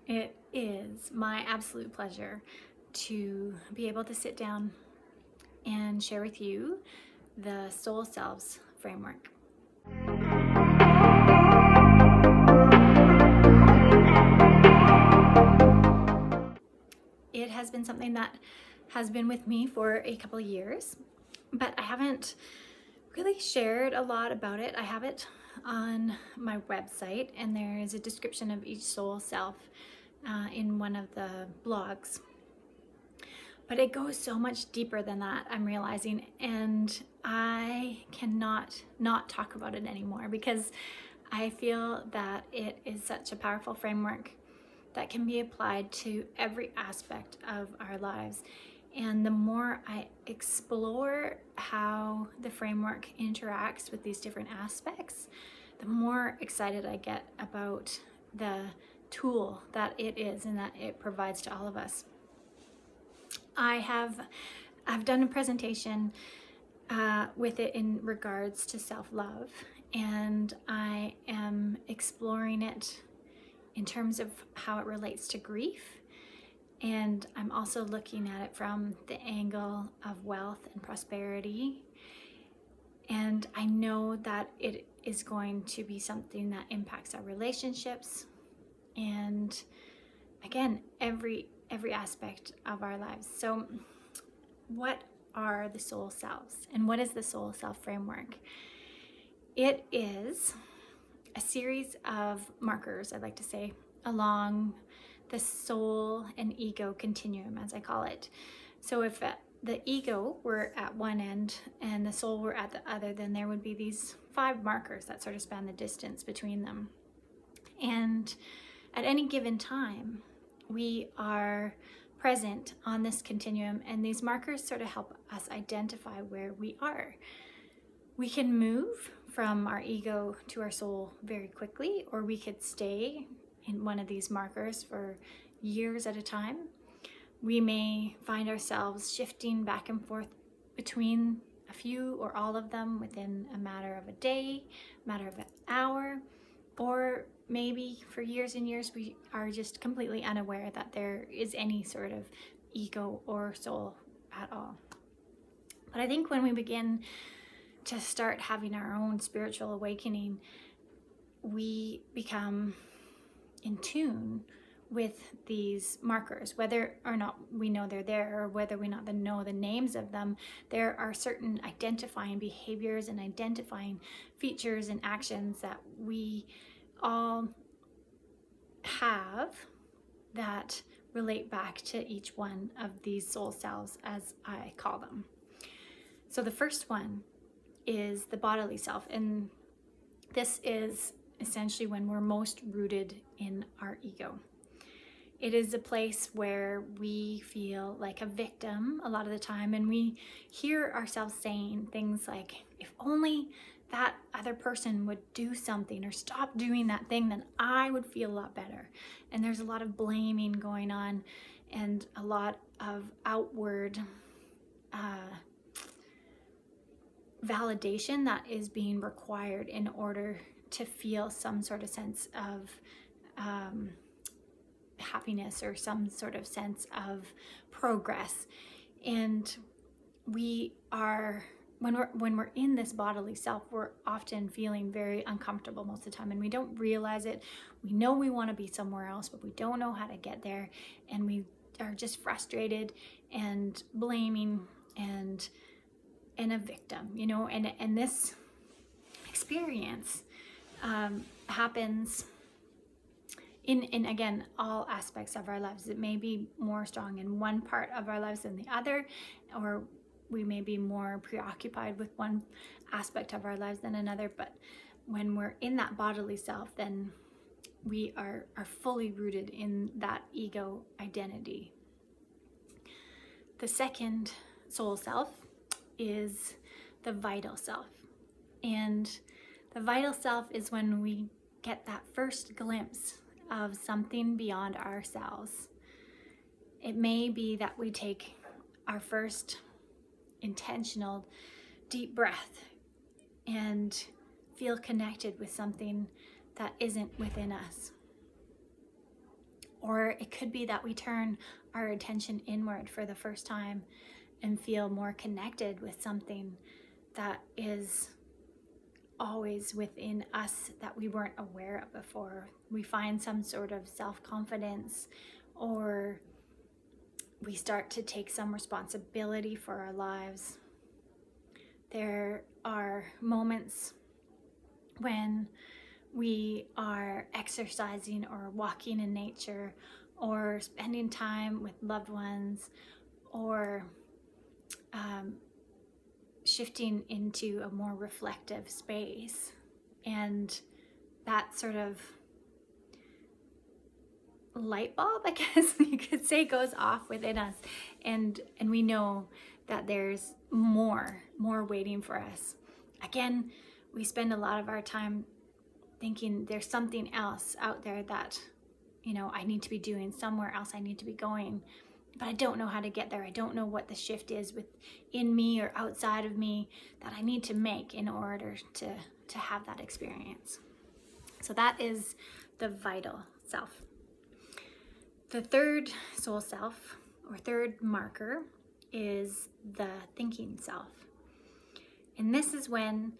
It is my absolute pleasure to be able to sit down and share with you the Soul Selves Framework. It has been something that has been with me for a couple of years, but I haven't really shared a lot about it. I have it on my website, and there is a description of each soul self in one of the blogs. But it goes so much deeper than that, I'm realizing, and I cannot not talk about it anymore because I feel that it is such a powerful framework that can be applied to every aspect of our lives. And the more I explore how the framework interacts with these different aspects, the more excited I get about the tool that it is and that it provides to all of us. I've done a presentation with it in regards to self-love, and I am exploring it in terms of how it relates to grief. And I'm also looking at it from the angle of wealth and prosperity. And I know that it is going to be something that impacts our relationships and, again, every aspect of our lives. So what are the soul selves, and what is the soul self framework? It is a series of markers, I'd like to say, along the soul and ego continuum, as I call it. So if the ego were at one end and the soul were at the other, then there would be these 5 markers that sort of span the distance between them. And at any given time, we are present on this continuum, and these markers sort of help us identify where we are. We can move from our ego to our soul very quickly, or we could stay in one of these markers for years at a time. We may find ourselves shifting back and forth between a few or all of them within a matter of a day, matter of an hour, or maybe for years and years we are just completely unaware that there is any sort of ego or soul at all. But I think when we begin to start having our own spiritual awakening, we become in tune with these markers, whether or not we know they're there, or whether we not know the names of them. There are certain identifying behaviors and identifying features and actions that we all have that relate back to each one of these soul selves, as I call them. So the first one is the bodily self, and this is essentially when we're most rooted in our ego. It is a place where we feel like a victim a lot of the time, and we hear ourselves saying things like, if only that other person would do something or stop doing that thing, then I would feel a lot better. And there's a lot of blaming going on and a lot of outward validation that is being required in order to feel some sort of sense of happiness or some sort of sense of progress. And we are, when we're in this bodily self, we're often feeling very uncomfortable most of the time, and we don't realize it. We know we want to be somewhere else, but we don't know how to get there, and we are just frustrated and blaming and a victim, and this experience happens in again, all aspects of our lives. It may be more strong in one part of our lives than the other, or we may be more preoccupied with one aspect of our lives than another. But when we're in that bodily self, then we are fully rooted in that ego identity. The second soul self is the vital self. And the vital self is when we get that first glimpse of something beyond ourselves. It may be that we take our first intentional deep breath and feel connected with something that isn't within us. Or it could be that we turn our attention inward for the first time and feel more connected with something that is always within us that we weren't aware of before. We find some sort of self-confidence, or we start to take some responsibility for our lives. There are moments when we are exercising or walking in nature or spending time with loved ones, or shifting into a more reflective space, and that sort of light bulb, I guess you could say, goes off within us, and we know that there's more waiting for us. Again, we spend a lot of our time thinking there's something else out there that, I need to be doing, somewhere else I need to be going, but I don't know how to get there. I don't know what the shift is within me or outside of me that I need to make in order to have that experience. So that is the vital self. The third soul self, or third marker, is the thinking self. And this is when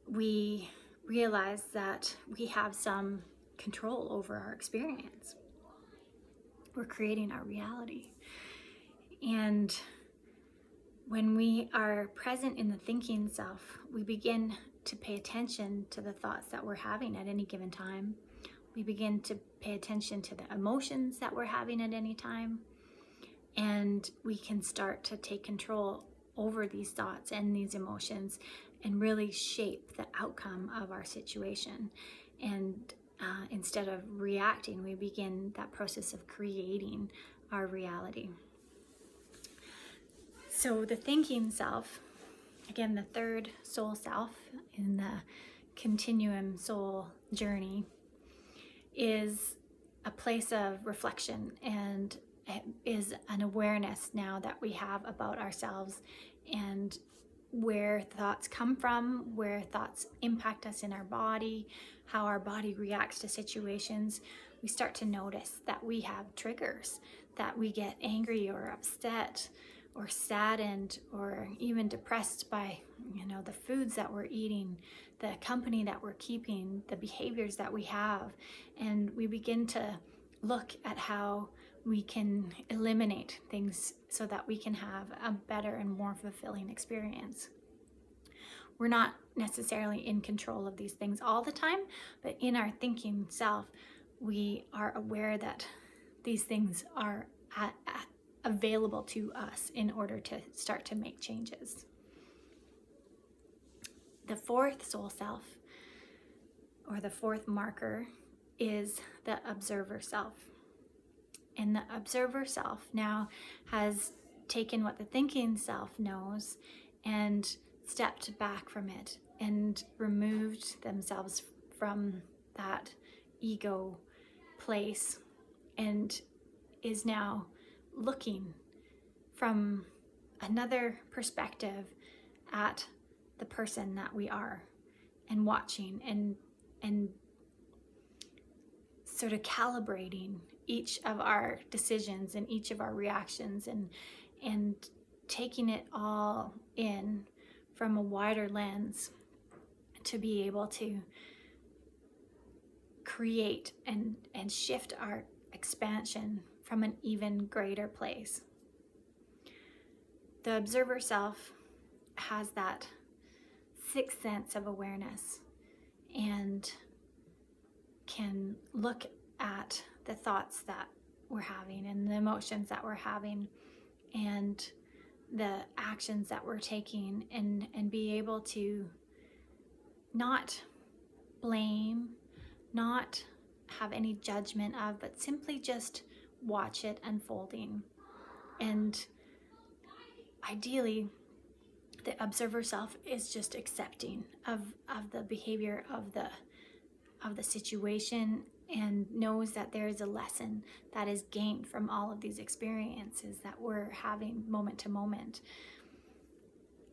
we realize that we have some control over our experience. We're creating our reality. And when we are present in the thinking self, we begin to pay attention to the thoughts that we're having at any given time. We begin to pay attention to the emotions that we're having at any time. And we can start to take control over these thoughts and these emotions and really shape the outcome of our situation. And instead of reacting, we begin that process of creating our reality. So the thinking self, again, the third soul self in the continuum soul journey, is a place of reflection and is an awareness now that we have about ourselves and where thoughts come from, where thoughts impact us in our body, how our body reacts to situations. We start to notice that we have triggers, that we get angry or upset or saddened or even depressed by, the foods that we're eating, the company that we're keeping, the behaviors that we have. And we begin to look at how we can eliminate things so that we can have a better and more fulfilling experience. We're not necessarily in control of these things all the time, but in our thinking self, we are aware that these things are available to us in order to start to make changes. The fourth soul self, or the fourth marker, is the observer self. And the observer self now has taken what the thinking self knows and stepped back from it and removed themselves from that ego place and is now looking from another perspective at the person that we are and watching and sort of calibrating each of our decisions and each of our reactions and taking it all in from a wider lens to be able to create and shift our expansion from an even greater place. The observer self has that sixth sense of awareness and can look at the thoughts that we're having and the emotions that we're having and the actions that we're taking and be able to not blame, not have any judgment of, but simply just watch it unfolding. And ideally, the observer self is just accepting of the behavior of the situation and knows that there is a lesson that is gained from all of these experiences that we're having moment to moment.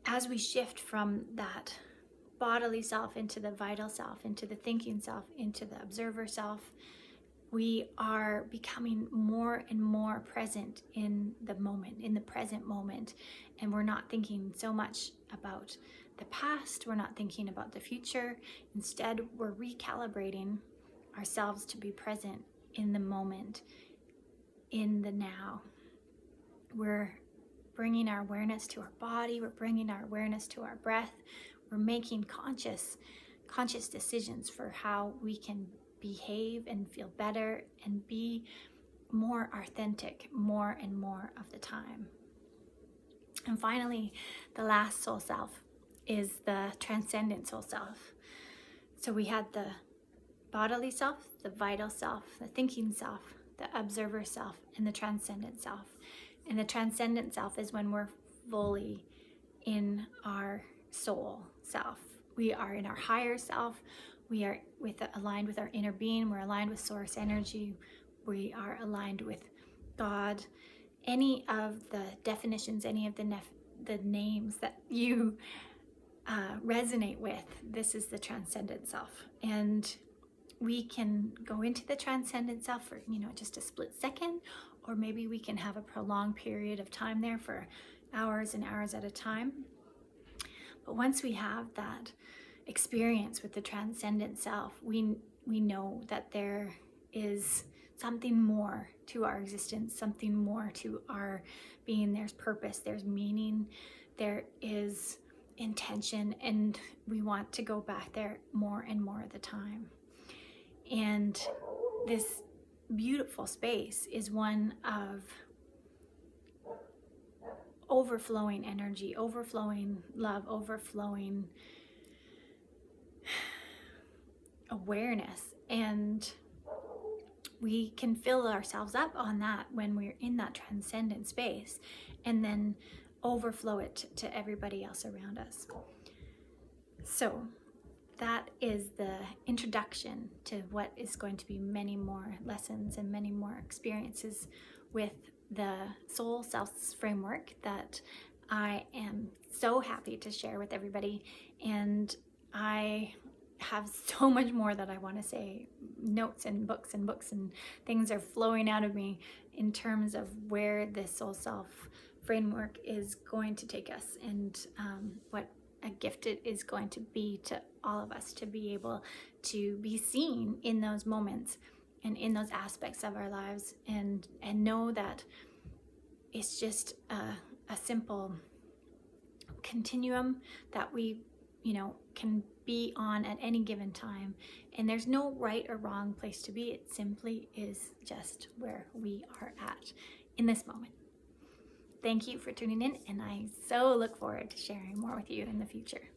As we shift from that bodily self into the vital self, into the thinking self, into the observer self, we are becoming more and more present in the moment, in the present moment. And we're not thinking so much about the past, we're not thinking about the future. Instead, we're recalibrating ourselves to be present in the moment, in the now. We're bringing our awareness to our body, we're bringing our awareness to our breath. We're making conscious decisions for how we can behave and feel better and be more authentic more and more of the time. And finally, the last soul self is the transcendent soul self. So we had the bodily self, the vital self, the thinking self, the observer self, and the transcendent self. And the transcendent self is when we're fully in our soul self. We are in our higher self. We are aligned with our inner being. We're aligned with source energy. We are aligned with God. Any of the definitions, any of the names that you resonate with, this is the transcendent self. And we can go into the transcendent self for, just a split second, or maybe we can have a prolonged period of time there for hours and hours at a time. But once we have that experience with the transcendent self, we know that there is something more to our existence, something more to our being. There's purpose, there's meaning, there is intention, and we want to go back there more and more of the time. And this beautiful space is one of overflowing energy, overflowing love, overflowing awareness. And we can fill ourselves up on that when we're in that transcendent space, and then overflow it to everybody else around us. So that is the introduction to what is going to be many more lessons and many more experiences with the Soul Selves Framework that I am so happy to share with everybody. And I have so much more that I want to say. Notes and books and things are flowing out of me in terms of where this Soul Self Framework is going to take us, and what a gift it is going to be to all of us to be able to be seen in those moments and in those aspects of our lives, and know that it's just a simple continuum that we can be on at any given time, and there's no right or wrong place to be. It simply is just where we are at in this moment. Thank you for tuning in, and I so look forward to sharing more with you in the future.